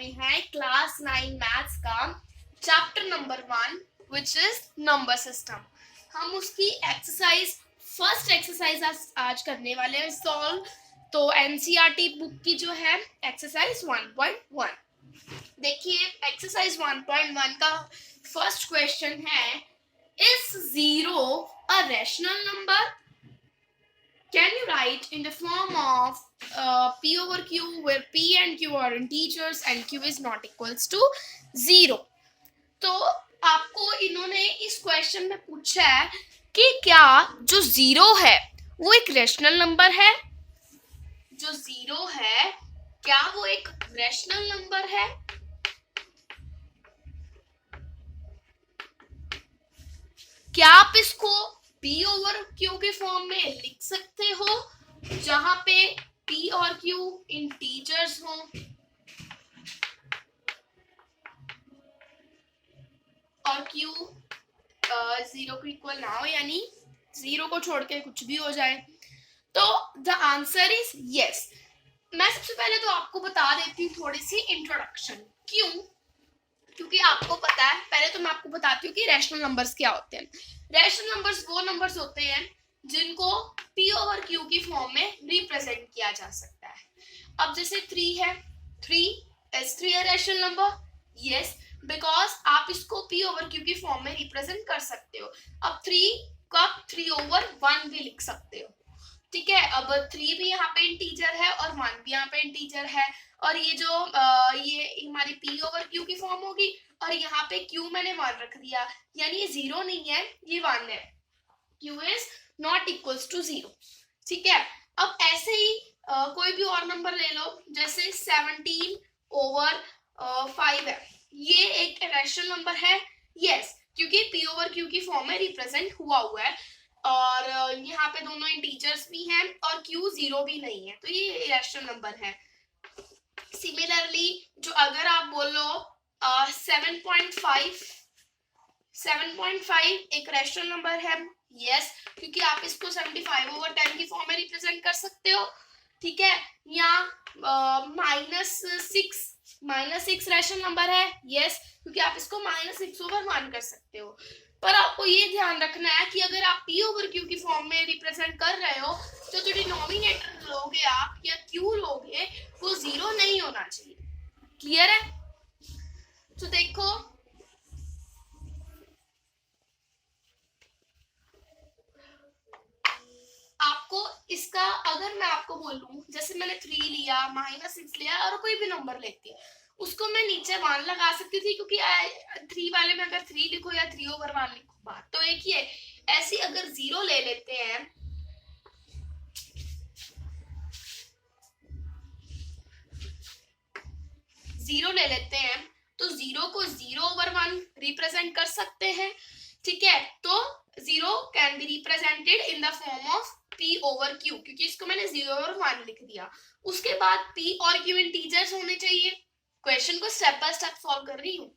रहे हैं class 9 maths का chapter number 1 which is number system. हम उसकी एक्सरसाइज फर्स्ट एक्सरसाइज आज करने वाले हैं सॉल्व। तो एनसीईआरटी बुक की जो है एक्सरसाइज 1.1 देखिए। एक्सरसाइज 1.1 का फर्स्ट क्वेश्चन है, is 0 a rational number? Can you write in the form of P over Q where P and Q are integers and Q is not equals to 0? तो आपको इन्होंने इस क्वेश्चन में पूछा है कि क्या जो 0 है वो एक रैशनल नंबर है? जो 0 है क्या वो एक रैशनल नंबर है? क्या आप इसको P over Q के फॉर्म में लिख सकते हो जहां पे P और Q इंटीजर्स हों और Q 0 को इक्वल ना हो, यानी 0 को छोड़ के कुछ भी हो जाए? तो द आंसर इज यस। मैं सबसे पहले तो आपको बता देती हूँ थोड़ी सी इंट्रोडक्शन। क्यों? क्योंकि आपको पता है, पहले तो मैं आपको बताती हूँ कि रैशनल नंबर्स क्या होते हैं। रैशनल नंबर्स वो नंबर्स होते हैं जिनको P ओवर Q की फॉर्म में रिप्रेजेंट किया जा सकता है। अब जैसे 3 है, 3 a rational number? Yes, because आप इसको P ओवर Q की फॉर्म में रिप्रेजेंट कर सकते हो। अब 3 को आप 3 ओवर 1 भी लिख सकते हो, ठीक है। अब 3 भी यहाँ पे इंटीजर है और 1 भी यहाँ पे इंटीजर है, और ये जो ये हमारी P ओवर Q की फॉर्म होगी, और यहाँ पे Q मैंने 1 रख दिया, यानी ये 0 नहीं है, ये 1 है। Q is not equals to 0, ठीक है। अब ऐसे ही कोई भी और नंबर ले लो, जैसे 17 ओवर 5 है, ये एक रैशनल नंबर है। यस, क्योंकि P ओवर Q की फॉर्म में रिप्रेजेंट हुआ है, और यहाँ पे दोनों इंटीजर्स भी हैं और Q 0 भी नहीं है, तो ये रैशनल नंबर है। सिमिलरली जो अगर आप बोलो 7.5 एक रैशनल नंबर है। यस, क्योंकि आप इसको 75 ओवर 10 की फॉर्म में रिप्रेजेंट कर सकते हो, ठीक है। या -6 रैशनल नंबर है। यस, क्योंकि आप इसको -6 ओवर 1 कर सकते हो। पर आपको ये ध्यान रखना है कि अगर आप P ओवर Q की फॉर्म में रिप्रेजेंट कर रहे हो तो जो डिनोमिनेटर लोगे आप या Q लोगे वो 0 नहीं होना चाहिए। क्लियर है? तो देखो, आपको इसका अगर मैं आपको बोलूं, जैसे मैंने 3 लिया, -6 लिया, और कोई भी नंबर लेती उसको मैं नीचे 1 लगा सकती थी, क्योंकि 3 वाले में अगर 3 लिखो या 3 ओवर 1 लिखो, बात तो एक ही है। ऐसी अगर 0 ले लेते हैं, तो 0 को 0 ओवर 1 रिप्रेजेंट कर सकते हैं, ठीक है। तो 0 can be represented in the form of P over Q, क्योंकि इसको मैंने 0 और 1 लिख दिया। उसके बाद P और Q इंटीजर्स होने चाहिए। क्वेश्चन को स्टेप बाय स्टेप सॉल्व कर रही हूँ।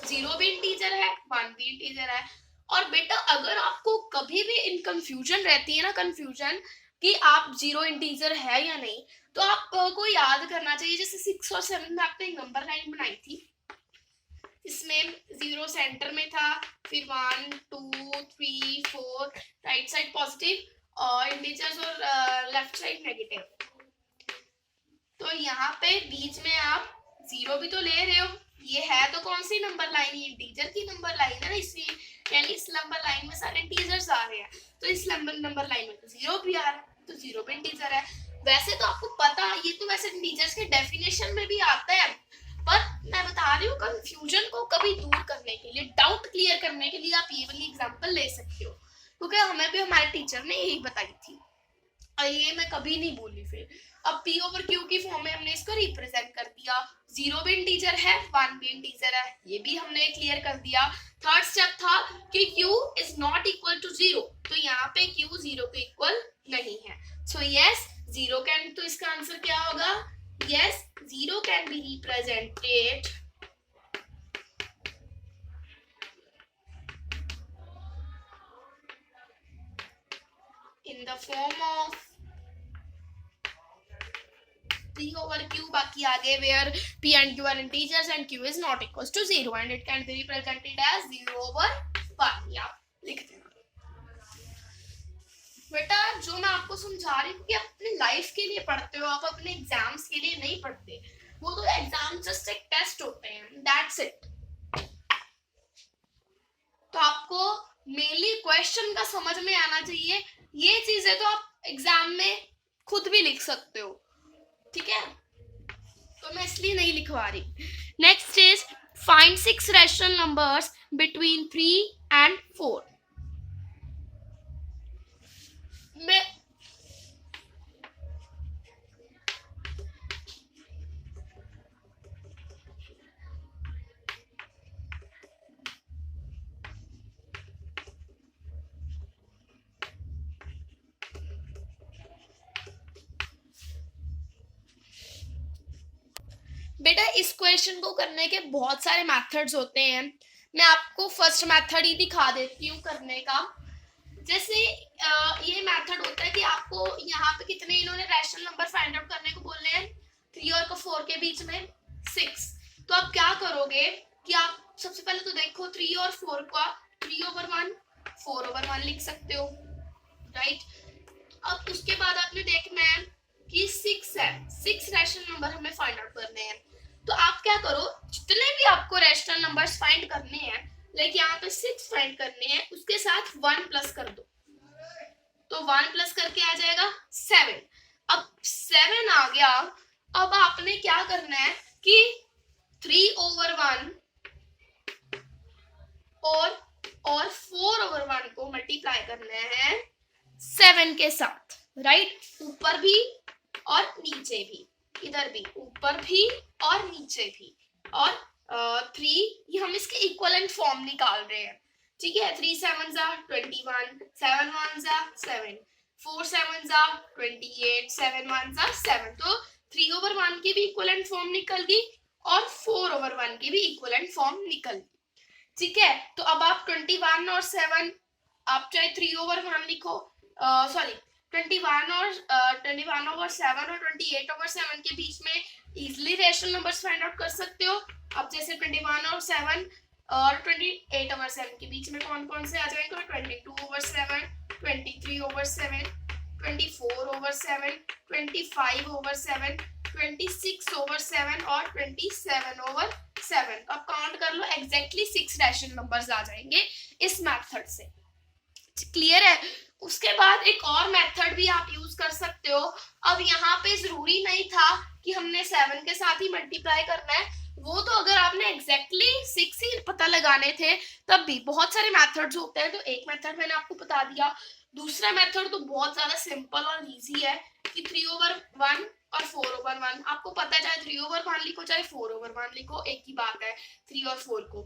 0 भी इंटीजर है, 1 भी इंटीजर है। और बेटा अगर आपको कभी भी इन कंफ्यूजन रहती है ना, कंफ्यूजन कि आप 0 इंटीजर है या नहीं, तो आपको याद करना चाहिए, जैसे 6 और 7 में आपने एक नंबर लाइन बनाई थी, इसमें 0 सेंटर में था, फिर 1 2 3 4 राइट साइड पॉजिटिव और इंटीजर्स और लेफ्ट साइड नेगेटिव। तो यहाँ पे बीच में आप 0 भी तो ले रहे हो, ये है तो कौन सी नंबर लाइन? ये इंटीजर की नंबर लाइन है ना, इसलिए यानी इस नंबर लाइन में सारे इंटीजर्स आ रहे हैं, तो इस नंबर लाइन में तो 0 भी आ रहा है, तो 0 भी इंटीजर है। वैसे तो आपको पता, ये तो वैसे इंटीजर्स के डेफिनेशन में भी आता है, पर मैं बता रही हूँ कंफ्यूजन को कभी दूर करने के लिए, डाउट क्लियर करने के लिए आप ये वाली एग्जांपल ले सकते हो, क्योंकि हमें भी हमारे टीचर ने यही बताई थी और ये मैं कभी नहीं भूली। फिर अब P ओवर Q की फॉर्म में हमने इसको रिप्रेजेंट कर दिया, 0 भी इंटीजर है, 1 भी इंटीजर है, ये भी हमने क्लियर कर दिया। थर्ड स्टेप था कि Q is not equal to 0, तो यहाँ पे Q 0 के इक्वल नहीं है। सो यस, 0 कैन, तो इसका आंसर क्या होगा? Yes, 0 can be represented in the form of P/Q, बाकी आगे where P and Q are integers and Q is not equals to 0 and it can be represented as 0/1. या लिखते हैं बेटा। जो मैं आपको समझा रही हूँ कि आप अपने लाइफ के लिए पढ़ते हो, आप अपने एग्जाम्स के लिए नहीं पढ़ते। वो तो एग्जाम जस्ट एक टेस्ट होते हैं, दैट्स इट। तो आपको मेनली क्वेश्चन का समझ में आना चाहिए। ये चीजें तो आप एग्जाम में खुद भी लिख सकते हो, ठीक है, तो मैं इसलिए नहीं लिखवा रही। Next is find 6 rational numbers between 3 and 4। मैं बेटा इस क्वेश्चन को करने के बहुत सारे मेथड्स होते हैं। मैं आपको फर्स्ट मेथड ही दिखा देती हूँ करने का। जैसे ये मेथड होता है कि आपको यहाँ पे कितने इन्होंने रैशनल नंबर फाइंड आउट करने को बोल रहे हैं, 3 और 4 के बीच में 6। तो आप क्या करोगे कि आप सबसे पहले तो देखो 3 और 4 का 3/1 4/1 लिख सकते हो, राइट। अब उसके बाद आपने देखना है कि 6 है, 6 रैशनल नंबर हमें फाइंड आउट करने हैं। तो आप क्या करो, जितने भी आपको रैशनल नंबर्स फाइंड करने हैं, लाइक यहाँ पे 6 फाइंड करने हैं, उसके साथ 1 प्लस कर दो, तो 1 प्लस करके आ जाएगा 7। अब 7 आ गया। अब आपने क्या करना है कि 3/1 और 4/1 को मल्टीप्लाई करना है 7 के साथ, राइट। ऊपर भी और नीचे भी, इधर भी ऊपर भी और नीचे भी, और 3 ये हम इसके इक्वलेंट फॉर्म निकाल रहे हैं, ठीक है। 3 7 21, 7 1 7, 4 7 28, 7 1 7। तो 3/1 की भी इक्वलेंट फॉर्म निकल गई और 4/1 की भी इक्वलेंट फॉर्म निकल गई, ठीक है। तो अब आप 21 और 7, आप चाहे 3/1 लिखो, सॉरी 21 और 7 और 28/7 के बीच में easily rational numbers find out कर सकते हो। अब जैसे 21 और 7 और 28/7 के बीच में कौन कौन से आ जाएंगे, 22/7, 23/7, 24/7, 25/7, 26/7 और 27/7। अब काउंट कर लो, एग्जैक्टली 6 रैशनल नंबर्स आ जाएंगे इस मेथड से, क्लियर है। उसके बाद एक और मेथड भी आप यूज कर सकते हो। अब यहाँ पे जरूरी नहीं था कि हमने 7 के साथ ही मल्टीप्लाई करना है, वो तो अगर आपने एग्जैक्टली 6 ही पता लगाने थे तब भी बहुत सारे मेथड्स होते हैं। तो एक मेथड मैंने आपको बता दिया। दूसरा मेथड तो बहुत ज्यादा सिंपल और इजी है कि 3/1 और 4/1। आपको पता है, चाहे 3/1 लिखो चाहे 4/1 लिखो, एक ही बात है 3 और 4 को।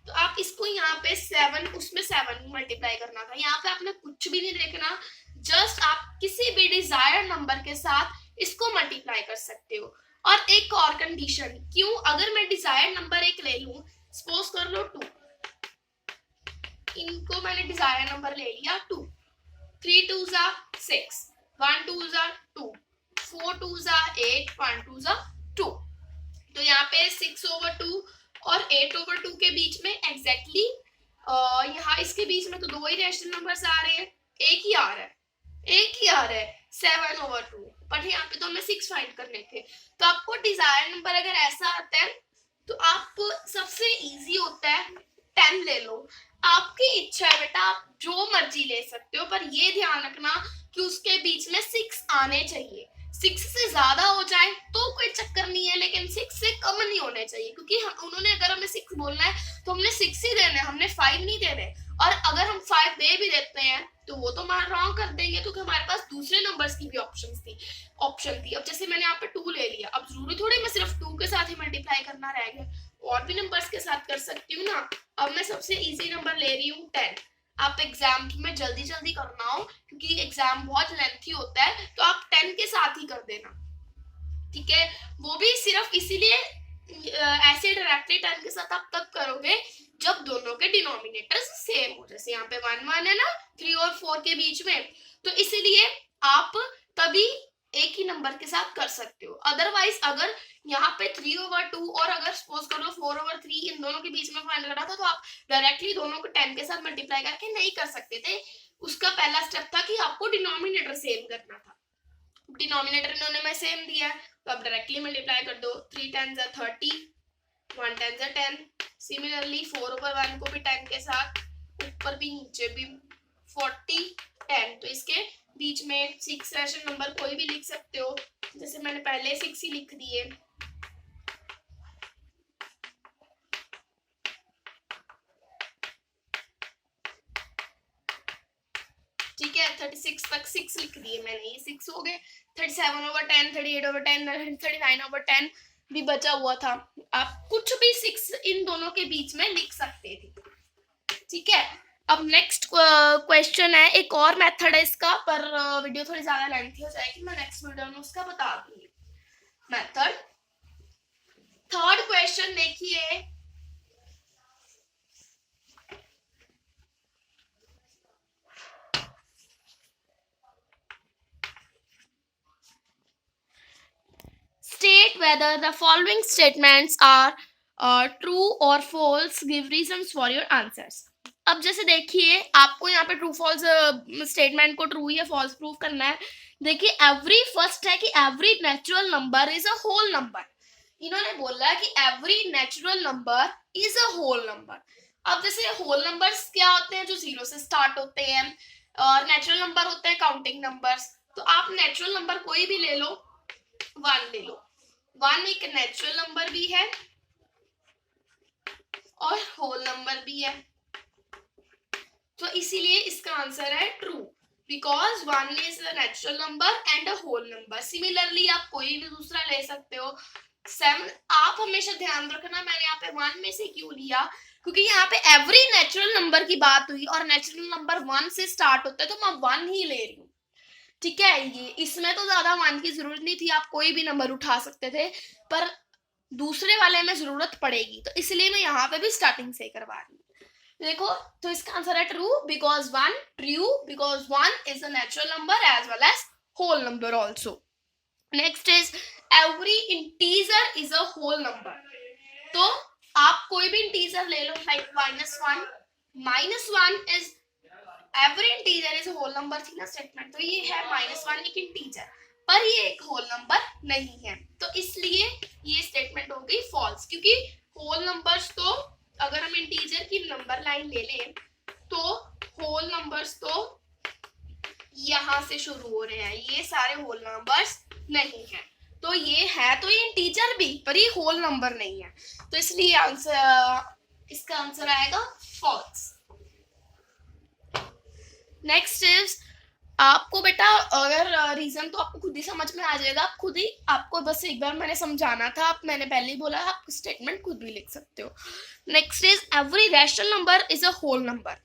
तो आप इसको यहाँ पे 7, उसमें 7 मल्टीप्लाई करना था, यहाँ पे आपने कुछ भी नहीं देखना, जस्ट आप किसी भी डिजायर्ड नंबर के साथ इसको मल्टीप्लाई कर सकते हो। और एक और कंडीशन, क्यों, अगर मैं डिजायर्ड नंबर एक ले लूं, सपोज कर लो 2, इनको मैंने डिजायर्ड नंबर ले लिया 2, 3 2 6, 1 2 2, 4 2 8, 1 2 2। तो यहाँ पे 6/2 और 8/2 के बीच में एग्जैक्टली यहाँ इसके बीच में तो 2 ही रैशनल नंबर्स आ रहे हैं, एक ही आ रहा है 7/2, बट यहाँ पे तो हमें 6 फाइंड करने थे। तो आपको डिजायर नंबर अगर ऐसा आता है तो आप सबसे इजी होता है 10 ले लो, आपकी इच्छा है बेटा, आप जो मर्जी ले सकते हो, पर ये ध्यान रखना कि उसके बीच में 6 आने चाहिए। 6 से ज्यादा हो जाए तो कोई चक्कर नहीं है, लेकिन 6 से कम नहीं होने चाहिए, क्योंकि उन्होंने अगर हमें 6 बोलना है तो हमने 6 ही देना है, हमने 5 नहीं देने। और अगर हम 5 दे भी देते हैं तो वो तो हमारा रॉन्ग कर देंगे, क्योंकि हमारे पास दूसरे नंबर्स की भी ऑप्शन थी। अब जैसे मैंने यहाँ पे 2 ले लिया, अब जरूरी थोड़ी मैं सिर्फ 2 के साथ ही मल्टीप्लाई करना रह गया, और भी नंबर्स के साथ कर सकती हूँ ना। अब मैं सबसे इजी नंबर ले रही हूँ 10। आप एग्जाम में जल्दी करना हो, क्योंकि एग्जाम बहुत लेंथी होता है, तो आप 10 के साथ ही कर देना, ठीक है। वो भी सिर्फ इसीलिए ऐसे डायरेक्टली 10 के साथ आप तब करोगे जब दोनों के डिनोमिनेटर्स सेम हो। जैसे यहाँ पे 1 1 है ना 3 और 4 के बीच में, तो इसीलिए आप तभी एक ही नंबर के साथ कर सकते हो। अदरवाइज अगर यहाँ पे 3/2 और अगर सपोज कर लो 4/3 इन दोनों के बीच में फाइंड करना था तो आप डायरेक्टली दोनों को 10 के साथ मल्टीप्लाई करके नहीं कर सकते थे। उसका पहला स्टेप था कि आपको डिनोमिनेटर सेम करना था। डिनोमिनेटर इन्होंने मैं सेम दिया है तो आप डायरेक्टली मल्टीप्लाई कर दो। 3 10 30, 1 10 10। सिमिलरली 4/1 को भी 10 के साथ, ऊपर भी नीचे भी 40 10। तो इसके बीच में 6 रैशनल नंबर कोई भी लिख सकते हो, जैसे मैंने पहले 6 ही लिख दिए। ठीक है, 36 तक 6 लिख दिए मैंने, ये 6 हो गए। 37/10, 38/10, 39/10 भी बचा हुआ था। आप कुछ भी 6 इन दोनों के बीच में लिख सकते थे। ठीक है, अब नेक्स्ट क्वेश्चन है, एक और मेथड है इसका, पर वीडियो थोड़ी ज्यादा लेंथी हो जाएगी, मैं नेक्स्ट वीडियो में उसका बता दूंगी मेथड। थर्ड क्वेश्चन देखिए, state whether the following statements are true or false, give reasons for your answers। अब जैसे देखिए आपको यहाँ पे ट्रू फॉल्स स्टेटमेंट को ट्रू या फॉल्स प्रूव करना है। देखिए एवरी फर्स्ट है कि every natural number is a whole number. इन्होंने बोला है कि every natural number is a whole number. अब जैसे होल नंबर्स क्या होते हैं, जो 0 से स्टार्ट होते हैं, और नेचुरल नंबर होते हैं काउंटिंग नंबर्स। तो आप नेचुरल नंबर कोई भी ले लो, 1 ले लो। 1 एक नेचुरल नंबर भी है और होल नंबर भी है, तो इसीलिए इसका आंसर है true, because 1 is a natural number and a whole number. Similarly आप कोई भी दूसरा ले सकते हो। 7, आप हमेशा ध्यान रखना मैंने यहाँ पे 1 में से क्यों लिया, क्योंकि यहाँ पे एवरी नेचुरल नंबर की बात हुई और नेचुरल नंबर 1 से स्टार्ट होता है, तो मैं 1 ही ले रही हूँ। ठीक है, ये इसमें तो ज्यादा 1 की जरूरत नहीं थी, आप कोई भी नंबर उठा सकते थे, पर दूसरे वाले में जरूरत पड़ेगी, तो इसलिए मैं यहाँ पे भी स्टार्टिंग से करवा रही हूँ। देखो, तो इसका आंसर है true because 1, true because 1 is a natural number as well as whole number also. Next is every integer is a whole number. तो आप कोई भी इंटीजर ले लो, like -1, -1 is every integer is whole number थी ना statement, तो ये है -1 एक इंटीजर, पर ये एक होल नंबर नहीं है, तो इसलिए ये स्टेटमेंट हो गई फॉल्स। क्योंकि होल नंबर्स तो अगर हम इंटीजर की नंबर लाइन ले लें तो होल नंबर्स तो यहां से शुरू हो रहे हैं, ये सारे होल नंबर्स नहीं है, तो ये है तो ये इंटीजर भी, पर ये होल नंबर नहीं है, तो इसलिए आंसर, इसका आंसर आएगा फॉल्स। नेक्स्ट इज, आपको बेटा अगर रीजन तो आपको खुद ही समझ में आ जाएगा, आप खुद ही, आपको बस एक बार मैंने समझाना था, मैंने पहले ही बोला आप स्टेटमेंट खुद भी लिख सकते हो। Next is every rational number is a whole number.